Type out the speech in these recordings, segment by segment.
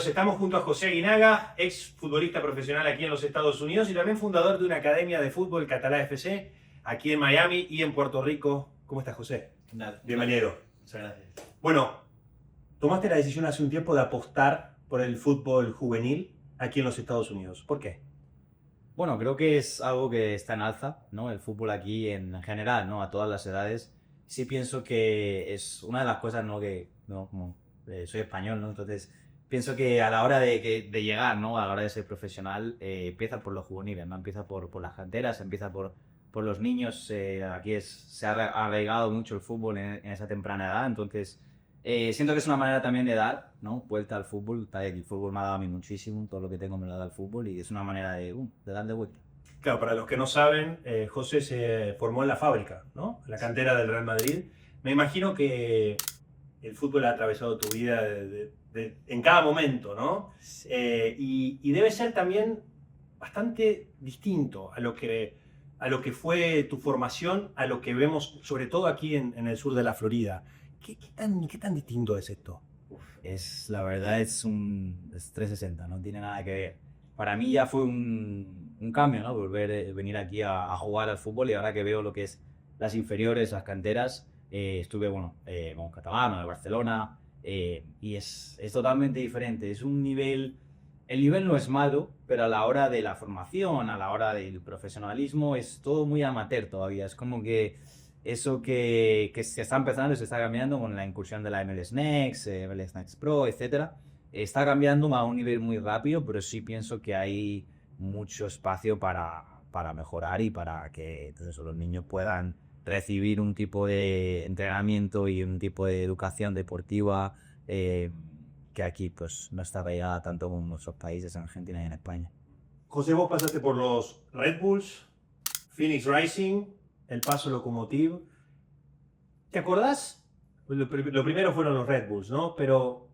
estamos junto a José Aguinaga, ex futbolista profesional aquí en los Estados Unidos y también fundador de una academia de fútbol, Catalá FC, aquí en Miami y en Puerto Rico. ¿Cómo estás, José? Nada. Bienvenido. Muchas gracias. Bueno, tomaste la decisión hace un tiempo de apostar por el fútbol juvenil aquí en los Estados Unidos. ¿Por qué? Bueno, creo que es algo que está en alza, ¿no? El fútbol aquí en general, ¿no? A todas las edades. Sí pienso que es una de las cosas, ¿no? Que, ¿no? Como soy español, ¿no? Entonces, pienso que a la hora de llegar, ¿no? A la hora de ser profesional, empieza por los juveniles, ¿no? Empieza por las canteras, empieza por los niños. Aquí se ha arraigado mucho el fútbol en esa temprana edad, entonces siento que es una manera también de dar, ¿no? Vuelta al fútbol. El fútbol me ha dado a mí muchísimo, todo lo que tengo me lo ha dado el fútbol y es una manera de darle vuelta. Claro, para los que no saben, José se formó en la fábrica, ¿no? En la cantera del Real Madrid. Me imagino que el fútbol ha atravesado tu vida en cada momento, ¿no? Y debe ser también bastante distinto a lo que fue tu formación, a lo que vemos, sobre todo aquí en el sur de la Florida. ¿Qué tan distinto es esto? La verdad es 360, no tiene nada que ver. Para mí ya fue un cambio, ¿no? Venir aquí a jugar al fútbol y ahora que veo lo que es las inferiores, las canteras, estuve, con Catalán, en el Barcelona, y es totalmente diferente. Es un nivel, el nivel no es malo, pero a la hora de la formación, a la hora del profesionalismo, es todo muy amateur todavía. Es como que eso que se está empezando, se está cambiando con la incursión de la MLS Next, MLS Next Pro, etcétera. Está cambiando a un nivel muy rápido, pero sí pienso que hay mucho espacio para mejorar y para que entonces, los niños puedan recibir un tipo de entrenamiento y un tipo de educación deportiva que aquí pues no está arraigada tanto como en nuestros países, en Argentina y en España. José, vos pasaste por los Red Bulls, Phoenix Rising, El Paso Locomotive. ¿Te acordás? Lo primero fueron los Red Bulls, ¿no? Pero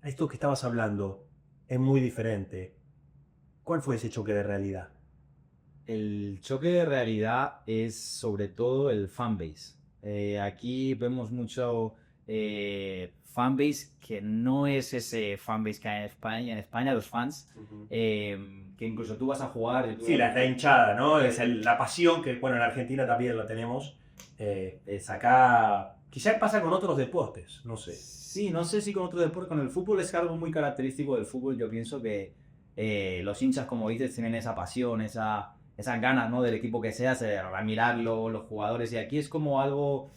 esto que estabas hablando es muy diferente. ¿Cuál fue ese choque de realidad? El choque de realidad es sobre todo el fanbase. Aquí vemos mucho fanbase que no es ese fanbase que hay en España. En España los fans, que incluso tú vas a jugar... Sí, la hinchada, ¿no? Es la pasión que, bueno, en Argentina también la tenemos. Es acá... Quizás pasa con otros deportes, no sé. Sí, no sé si con otro deporte, con el fútbol es algo muy característico del fútbol. Yo pienso que los hinchas, como dices, tienen esa pasión, esas ganas, ¿no? Del equipo que sea, a mirarlo, los jugadores. Y aquí es como algo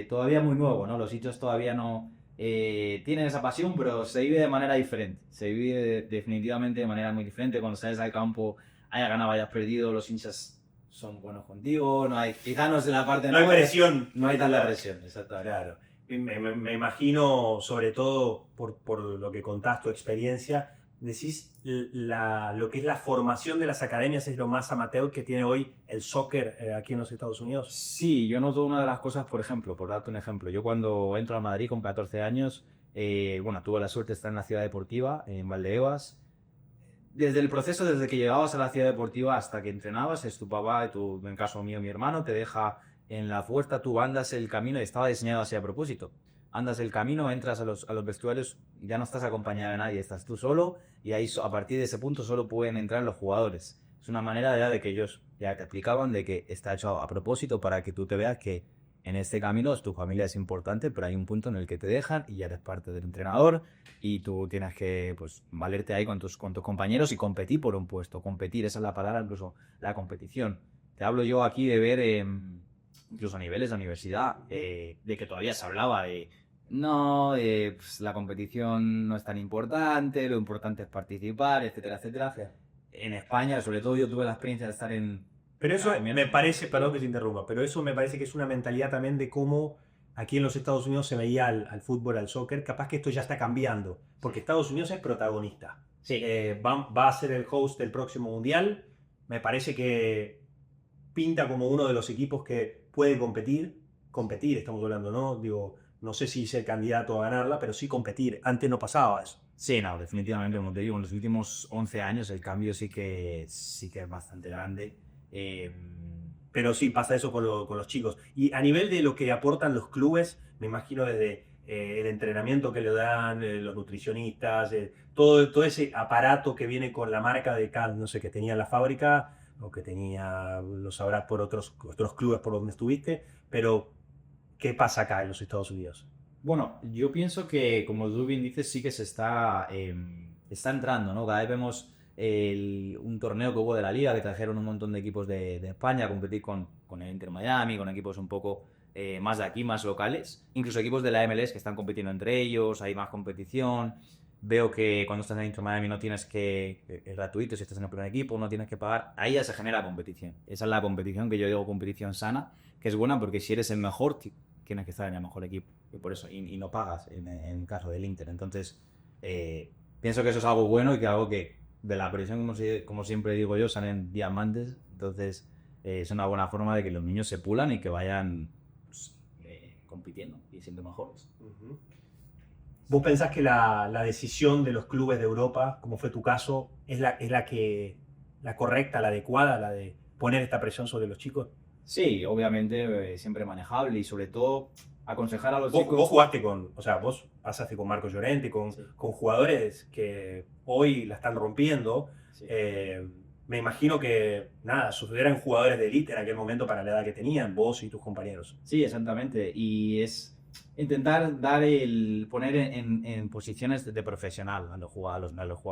todavía muy nuevo, ¿no? Los hinchas todavía no tienen esa pasión, pero se vive de manera diferente. Se vive definitivamente de manera muy diferente. Cuando sales al campo, hayas ganado, hayas perdido, los hinchas son buenos contigo, no hay, quizás no es de la parte... No hay presión. No hay tanta presión, exacto. Claro. Me imagino, sobre todo por lo que contás, tu experiencia, decís lo que es la formación de las academias es lo más amateur que tiene hoy el soccer aquí en los Estados Unidos. Sí, yo noto una de las cosas, por ejemplo, por darte un ejemplo, yo cuando entro a Madrid con 14 años, tuve la suerte de estar en la ciudad deportiva, en Valdebebas. Desde el proceso, desde que llegabas a la ciudad deportiva hasta que entrenabas, es tu papá, en caso mío, mi hermano, te deja en la puerta, tú andas el camino, y estaba diseñado así a propósito. Andas el camino, entras a los vestuarios, y ya no estás acompañado de nadie, estás tú solo y ahí a partir de ese punto solo pueden entrar los jugadores. Es una manera de que ellos ya te explicaban de que está hecho a propósito para que tú te veas que en este camino tu familia es importante, pero hay un punto en el que te dejan y ya eres parte del entrenador y tú tienes que pues valerte ahí con tus compañeros y competir por un puesto. Competir, esa es la palabra, incluso la competición. Te hablo yo aquí de ver, incluso a niveles de universidad, de que todavía se hablaba de no, pues, la competición no es tan importante, lo importante es participar, etcétera, etcétera. Sí. En España, sobre todo, yo tuve la experiencia de estar en... Pero eso me parece, perdón que te interrumpa, pero eso me parece que es una mentalidad también de cómo aquí en los Estados Unidos se veía al fútbol, al soccer. Capaz que esto ya está cambiando, porque Estados Unidos es protagonista. Sí. Va a ser el host del próximo mundial. Me parece que pinta como uno de los equipos que puede competir. Competir, estamos hablando, ¿no? Digo, no sé si ser candidato a ganarla, pero sí competir. Antes no pasaba eso. Sí, no, definitivamente, como te digo, en los últimos 11 años el cambio sí que es bastante grande. Pero sí pasa eso con los chicos. Y a nivel de lo que aportan los clubes, me imagino desde el entrenamiento que le dan, los nutricionistas, todo ese aparato que viene con la marca de Cal, no sé, que tenía la fábrica o que tenía, lo sabrás por otros clubes por donde estuviste, pero ¿qué pasa acá en los Estados Unidos? Bueno, yo pienso que, como tú bien dices, sí que está entrando, ¿no? Cada vez vemos un torneo que hubo de la Liga, que trajeron un montón de equipos de España a competir con el Inter Miami, con equipos un poco más de aquí, más locales. Incluso equipos de la MLS que están compitiendo entre ellos, hay más competición. Veo que cuando estás en Inter Miami no tienes es gratuito si estás en el primer equipo, no tienes que pagar. Ahí ya se genera competición. Esa es la competición que yo digo competición sana, que es buena porque si eres el mejor, tienes que estar en el mejor equipo. Y por eso, y no pagas en el caso del Inter. Entonces, pienso que eso es algo bueno y que algo que de la presión, como siempre digo yo, salen diamantes. Entonces, es una buena forma de que los niños se pulan y que vayan pues, compitiendo y siendo mejores. Uh-huh. ¿Vos pensás que la decisión de los clubes de Europa, como fue tu caso, es la correcta, la adecuada, la de poner esta presión sobre los chicos? Sí, obviamente siempre manejable y sobre todo aconsejar a los Vos chicos. jugaste vos pasaste con Marco Llorente, con jugadores que hoy la están rompiendo. Sí. Me imagino que, nada, eran jugadores de élite en aquel momento para la edad que tenían, vos y tus compañeros. Sí, exactamente. Y es intentar poner en posiciones de profesional a los jugadores.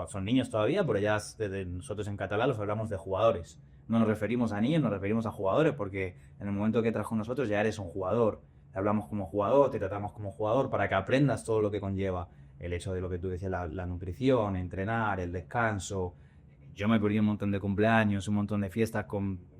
Son niños todavía, pero ya desde nosotros en catalán los hablamos de jugadores. No nos referimos a niños, nos referimos a jugadores, porque en el momento que entras con nosotros ya eres un jugador. Te hablamos como jugador, te tratamos como jugador para que aprendas todo lo que conlleva el hecho de lo que tú decías, la nutrición, entrenar, el descanso. Yo me perdí un montón de cumpleaños, un montón de fiestas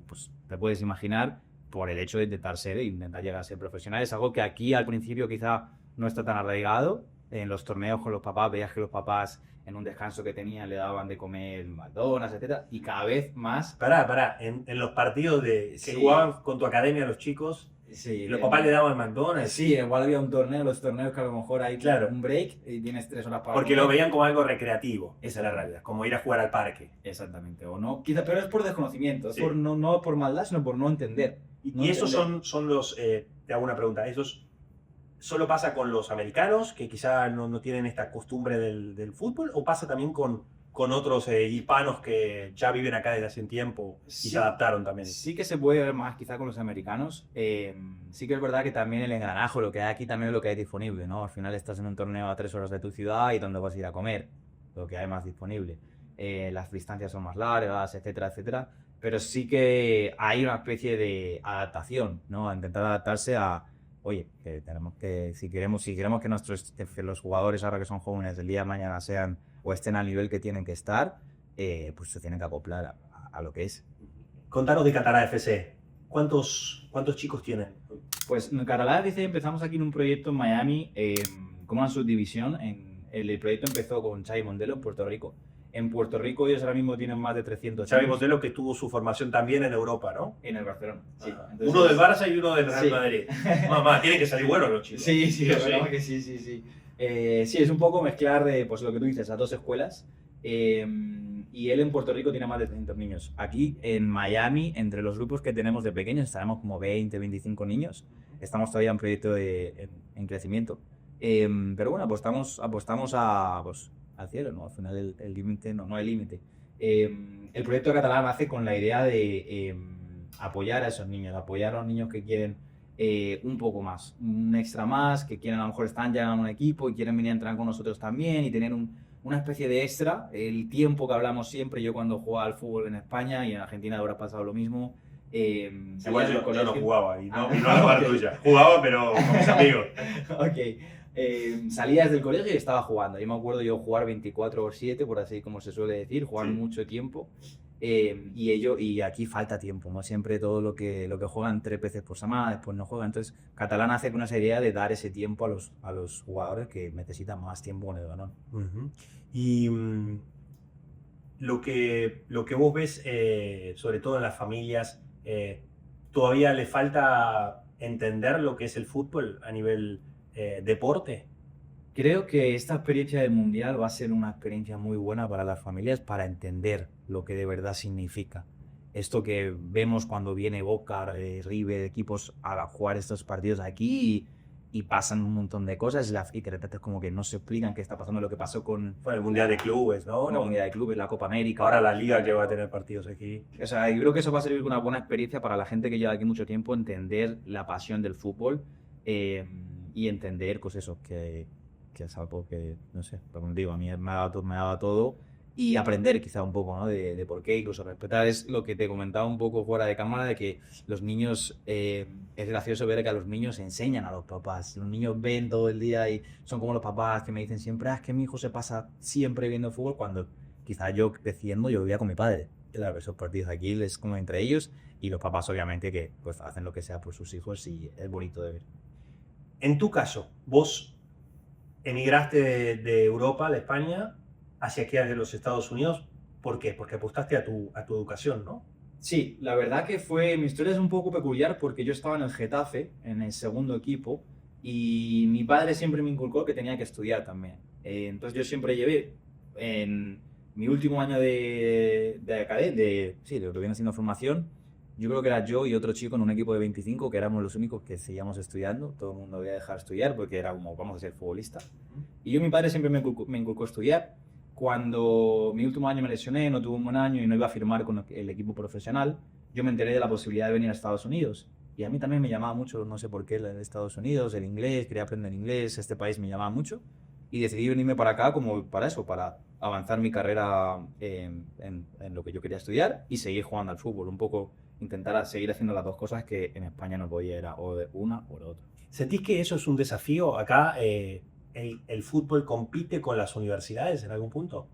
pues te puedes imaginar, por el hecho de intentar llegar a ser profesional. Es algo que aquí al principio quizá no está tan arraigado. En los torneos con los papás, veías que los papás en un descanso que tenían le daban de comer McDonald's, etcétera, y cada vez más. Pará, en los partidos que jugaban con tu academia los chicos, sí, los papás le daban McDonald's. Sí, igual había un torneo, los torneos que a lo mejor hay claro un break y tienes 3 horas para porque comer. lo veían como algo recreativo, esa es la realidad, como ir a jugar al parque. Exactamente, o no, quizá, pero es por desconocimiento, sí. no por maldad, sino por no entender. Y esos son los, te hago una pregunta, ¿esos solo pasa con los americanos que quizá no tienen esta costumbre del fútbol o pasa también con otros hispanos que ya viven acá desde hace un tiempo y se adaptaron también? Sí que se puede ver más quizá con los americanos. Sí que es verdad que también el engranajo, lo que hay aquí también es lo que hay disponible, ¿no? Al final estás en un torneo a 3 horas de tu ciudad y donde vas a ir a comer, lo que hay más disponible. Las distancias son más largas, etcétera, etcétera. Pero sí que hay una especie de adaptación, ¿no? A intentar adaptarse a, oye, que tenemos que, si queremos que los jugadores ahora que son jóvenes del día de mañana sean o estén al nivel que tienen que estar, pues se tienen que acoplar a lo que es. Contanos de Catalá FC. ¿Cuántos chicos tienen? Pues en Catalá FC empezamos aquí en un proyecto en Miami, como una subdivisión. El proyecto empezó con Xavi Mondelo en Puerto Rico. En Puerto Rico ellos ahora mismo tienen más de 300 Xavi Mondelo, que tuvo su formación también en Europa, ¿no? En el Barcelona, sí. Entonces, uno del Barça y uno del Real Madrid. Mamá, tienen que salir buenos los chicos. Sí, la verdad que sí. Sí, es un poco mezclar pues lo que tú dices, a dos escuelas. Y él en Puerto Rico tiene más de 300 niños. Aquí en Miami, entre los grupos que tenemos de pequeños, estaremos como 20, 25 niños. Estamos todavía en proyecto en crecimiento. Pero bueno, apostamos al cielo, ¿no? Al final el límite no hay límite. El proyecto catalán nace con la idea de apoyar a esos niños, apoyar a los niños que quieren un poco más, un extra más, que quieren a lo mejor están ya en un equipo y quieren venir a entrenar con nosotros también y tener una especie de extra. El tiempo que hablamos siempre, yo cuando jugaba al fútbol en España y en Argentina habrá pasado lo mismo. Igual yo no jugaba y no la tuya. Jugaba pero con mis amigos. Ok. Salía desde el colegio y estaba jugando. Yo me acuerdo jugar 24/7, por así como se suele decir, jugar mucho tiempo. Y aquí falta tiempo, ¿no? Siempre todo lo que juegan 3 veces por semana, después no juegan. Entonces, Catalán hace con esa idea de dar ese tiempo a los jugadores que necesitan más tiempo con el balón. Uh-huh. Y lo que vos ves, sobre todo en las familias, ¿todavía le falta entender lo que es el fútbol a nivel deporte? Creo que esta experiencia del Mundial va a ser una experiencia muy buena para las familias para entender lo que de verdad significa. Esto que vemos cuando viene Boca, River, equipos a jugar estos partidos aquí y pasan un montón de cosas y de repente es como que no se explican qué está pasando, lo que pasó con Bueno, el Mundial de Clubes, ¿no? la Unidad de Clubes, la Copa América. Ahora la Liga que va a tener partidos aquí. O sea, yo creo que eso va a servir como una buena experiencia para la gente que lleva aquí mucho tiempo, entender la pasión del fútbol y entender, pues eso, que es algo que, no sé, como digo, a mí me ha dado todo y aprender quizá un poco, ¿no? De por qué, incluso respetar, es lo que te comentaba un poco fuera de cámara, de que los niños, es gracioso ver que a los niños enseñan a los papás, los niños ven todo el día y son como los papás que me dicen siempre, es que mi hijo se pasa siempre viendo fútbol, cuando quizá yo creciendo yo vivía con mi padre. Claro, esos partidos aquí les como entre ellos y los papás obviamente que pues hacen lo que sea por sus hijos y es bonito de ver. En tu caso, vos emigraste de Europa, de España, hacia aquí, hacia los Estados Unidos. ¿Por qué? Porque apostaste a tu educación, ¿no? Sí, la verdad que mi historia es un poco peculiar porque yo estaba en el Getafe, en el segundo equipo, y mi padre siempre me inculcó que tenía que estudiar también. Entonces yo siempre llevé en mi último año sí, de lo que viene siendo formación, yo creo que era yo y otro chico en un equipo de 25 que éramos los únicos que seguíamos estudiando, todo el mundo había dejado de estudiar porque era como, vamos a ser futbolistas. Y mi padre siempre me inculcó estudiar. Cuando mi último año me lesioné, no tuve un buen año y no iba a firmar con el equipo profesional, yo me enteré de la posibilidad de venir a Estados Unidos. Y a mí también me llamaba mucho, no sé por qué, el Estados Unidos, el inglés, quería aprender inglés, este país me llamaba mucho. Y decidí venirme para acá como para eso, para avanzar mi carrera en lo que yo quería estudiar y seguir jugando al fútbol. Un poco intentar seguir haciendo las dos cosas que en España no podía, era o de una o la otra. ¿Sentís que eso es un desafío? Acá el fútbol compite con las universidades en algún punto.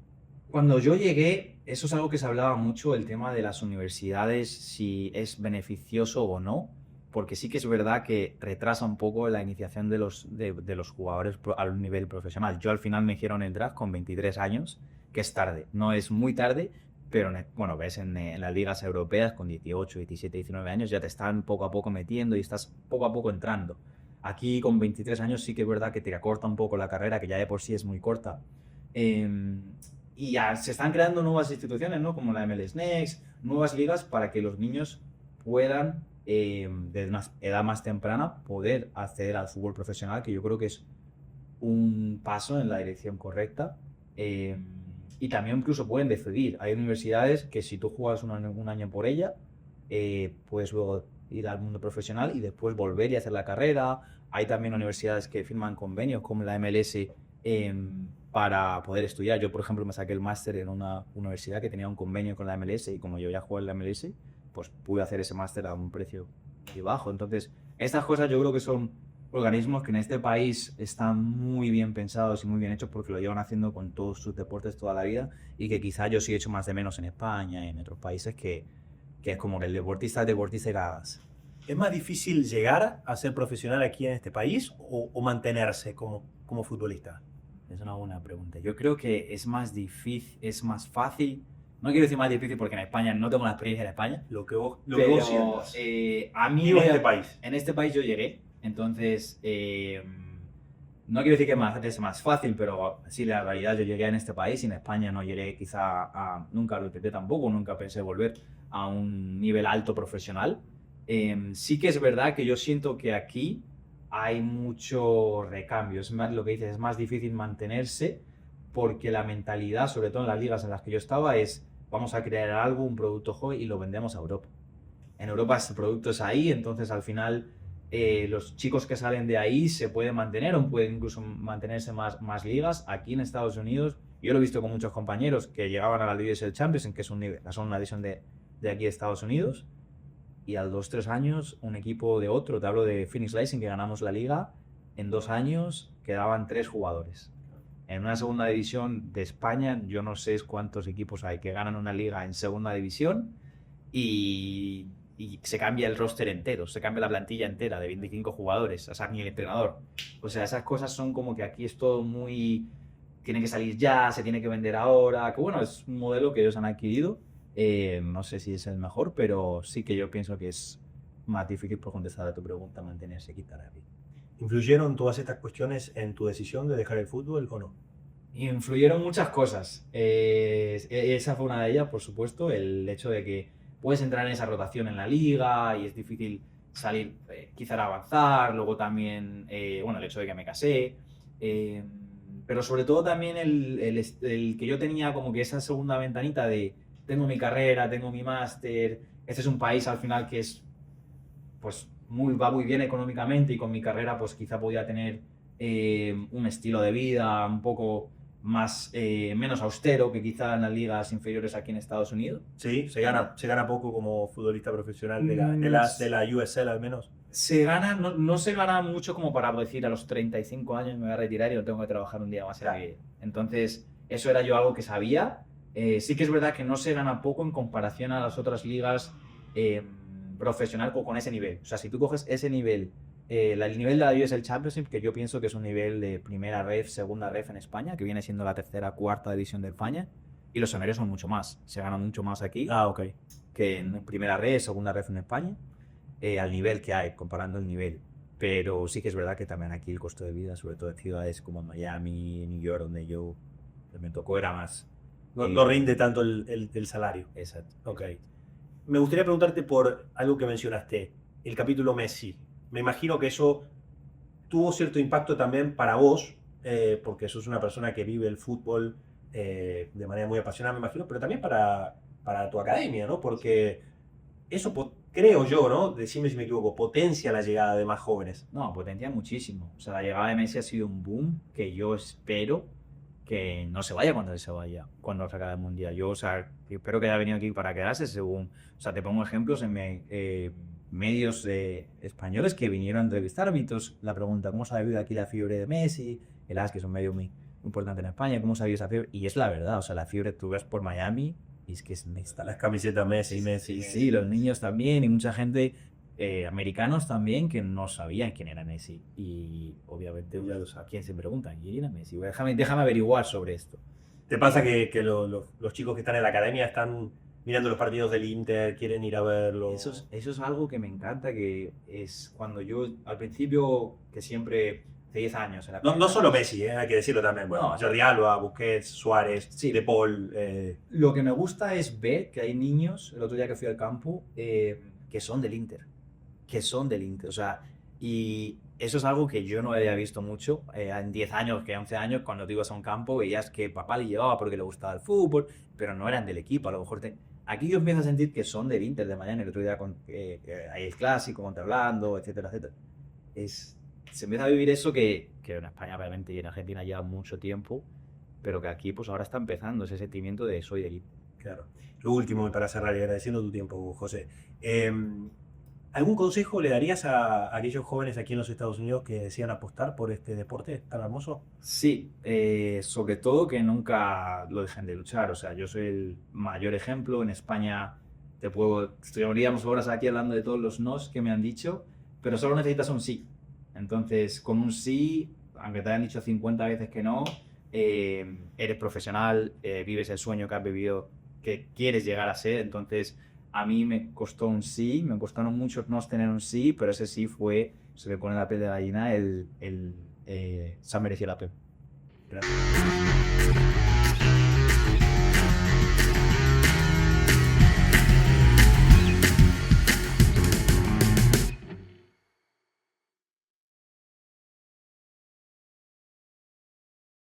Cuando yo llegué, eso es algo que se hablaba mucho, el tema de las universidades, si es beneficioso o no, porque sí que es verdad que retrasa un poco la iniciación de los jugadores al nivel profesional. Yo al final me hicieron el draft con 23 años, que es tarde, no es muy tarde, pero bueno, ves en las ligas europeas con 18, 17, 19 años ya te están poco a poco metiendo y estás poco a poco entrando. Aquí con 23 años sí que es verdad que te acorta un poco la carrera, que ya de por sí es muy corta. Y ya se están creando nuevas instituciones, ¿no? Como la MLS Next, nuevas ligas para que los niños puedan, desde una edad más temprana, poder acceder al fútbol profesional, que yo creo que es un paso en la dirección correcta. Y también incluso pueden decidir. Hay universidades que si tú juegas un año por ella, puedes luego ir al mundo profesional y después volver y hacer la carrera. Hay también universidades que firman convenios como la MLS para poder estudiar. Yo, por ejemplo, me saqué el máster en una universidad que tenía un convenio con la MLS y como yo ya jugué en la MLS, pues pude hacer ese máster a un precio muy bajo. Entonces, estas cosas yo creo que son organismos que en este país están muy bien pensados y muy bien hechos porque lo llevan haciendo con todos sus deportes toda la vida y que quizá yo sí he hecho más de menos en España y en otros países que es como que el deportista es deportista y cagas. ¿Es más difícil llegar a ser profesional aquí en este país o mantenerse como futbolista? Es una buena pregunta. Yo creo que es más difícil, es más fácil. No quiero decir más difícil porque en España no tengo la experiencia en España. Lo que vos sientas. A mí en este país yo llegué. Entonces, no quiero decir que es más fácil, pero sí, la realidad, yo llegué en este país y en España no llegué quizá nunca lo intenté tampoco, nunca pensé volver a un nivel alto profesional. Sí que es verdad que yo siento que aquí hay mucho recambio, es más lo que dices, es más difícil mantenerse porque la mentalidad, sobre todo en las ligas en las que yo estaba, es vamos a crear algo, un producto joven y lo vendemos a Europa. En Europa el producto es ahí, entonces al final los chicos que salen de ahí se pueden mantener o pueden incluso mantenerse más ligas. Aquí en Estados Unidos, yo lo he visto con muchos compañeros que llegaban a la DSL Champions, que son una división de aquí de Estados Unidos, y a 2-3 años un equipo de otro, te hablo de Phoenix Rising, que ganamos la liga, en 2 años quedaban 3 jugadores. En una segunda división de España, yo no sé cuántos equipos hay que ganan una liga en segunda división y se cambia el roster entero, se cambia la plantilla entera de 25 jugadores, o sea, ni el entrenador. O sea, esas cosas son como que aquí es todo muy... Tiene que salir ya, se tiene que vender ahora, que bueno, es un modelo que ellos han adquirido. No sé si es el mejor, pero sí que yo pienso que es más difícil, por contestar a tu pregunta, mantenerse aquí. ¿Influyeron todas estas cuestiones en tu decisión de dejar el fútbol o no? Influyeron muchas cosas. Esa fue una de ellas, por supuesto, el hecho de que puedes entrar en esa rotación en la liga y es difícil salir, quizá era avanzar, luego también, bueno, el hecho de que me casé, eh, pero sobre todo también el que yo tenía como que esa segunda ventanita de tengo mi carrera, tengo mi máster, este es un país al final que es, pues, va muy bien económicamente y con mi carrera pues quizá podía tener un estilo de vida un poco más, menos austero que quizá en las ligas inferiores aquí en Estados Unidos. Sí, se gana poco como futbolista profesional de la USL al menos. Se gana, no se gana mucho como para decir a los 35 años me voy a retirar y no tengo que trabajar un día más en la vida. Entonces, eso era yo algo que sabía. Sí que es verdad que no se gana poco en comparación a las otras ligas profesional con ese nivel. O sea, si tú coges ese nivel, el nivel de la USL Championship, que yo pienso que es un nivel de primera ref, segunda ref en España, que viene siendo la tercera, cuarta división de España, y los salarios son mucho más. Se ganan mucho más aquí que en primera ref, segunda ref en España. Al nivel que hay, comparando el nivel. Pero sí que es verdad que también aquí el costo de vida, sobre todo en ciudades como Miami, New York, donde yo me tocó, era más. No rinde tanto el salario. Exacto. Ok. Me gustaría preguntarte por algo que mencionaste, el capítulo Messi. Me imagino que eso tuvo cierto impacto también para vos, porque sos una persona que vive el fútbol de manera muy apasionada, me imagino, pero también para tu academia, ¿no? Porque eso creo yo, ¿no? Decime si me equivoco, potencia la llegada de más jóvenes. No, potencia muchísimo. O sea, la llegada de Messi ha sido un boom que yo espero que no se vaya cuando se vaya, cuando se acabe el Mundial. Yo, o sea, espero que haya venido aquí para quedarse según... O sea, te pongo ejemplos en medios españoles que vinieron a entrevistar árbitros. La pregunta, ¿cómo se ha vivido aquí la fiebre de Messi? El AS, que es un medio muy importante en España, ¿cómo se ha vivido esa fiebre? Y es la verdad, o sea, la fiebre tú ves por Miami y es que están las camisetas Messi, Sí, los niños también y mucha gente, americanos también, que no sabían quién era Messi. Y obviamente, ¿a quién se pregunta? ¿Quién era Messi? Déjame averiguar sobre esto. ¿Te pasa que los chicos que están en la academia están mirando los partidos del Inter, quieren ir a verlo? Eso es algo que me encanta, que es cuando yo, al principio, que siempre... 10 años. No solo Messi, hay que decirlo también. Bueno, Jordi Alba, Busquets, Suárez, sí. De Paul. Lo que me gusta es ver que hay niños, el otro día que fui al campo, que son del Inter. O sea, y eso es algo que yo no había visto mucho. En 10 años, que 11 años, cuando te ibas a un campo, veías que papá le llevaba porque le gustaba el fútbol, pero no eran del equipo. A lo mejor aquí yo empiezo a sentir que son del Inter de mañana. El otro día hay el clásico contra Orlando, etcétera, etcétera. Se empieza a vivir eso que en España realmente y en Argentina lleva mucho tiempo, pero que aquí pues ahora está empezando ese sentimiento de soy de equipo. Claro. Lo último, para cerrar y agradeciendo tu tiempo, José. ¿Algún consejo le darías a aquellos jóvenes aquí en los Estados Unidos que decían apostar por este deporte tan hermoso? Sí, sobre todo que nunca lo dejen de luchar. O sea, yo soy el mayor ejemplo. En España estaríamos horas aquí hablando de todos los nos que me han dicho, pero solo necesitas un sí. Entonces, con un sí, aunque te hayan dicho 50 veces que no, eres profesional, vives el sueño que has vivido, que quieres llegar a ser. Entonces, a mí me costó un sí, me costaron muchos no tener un sí, pero ese sí se me pone la piel de gallina, se ha merecido la pena. Gracias.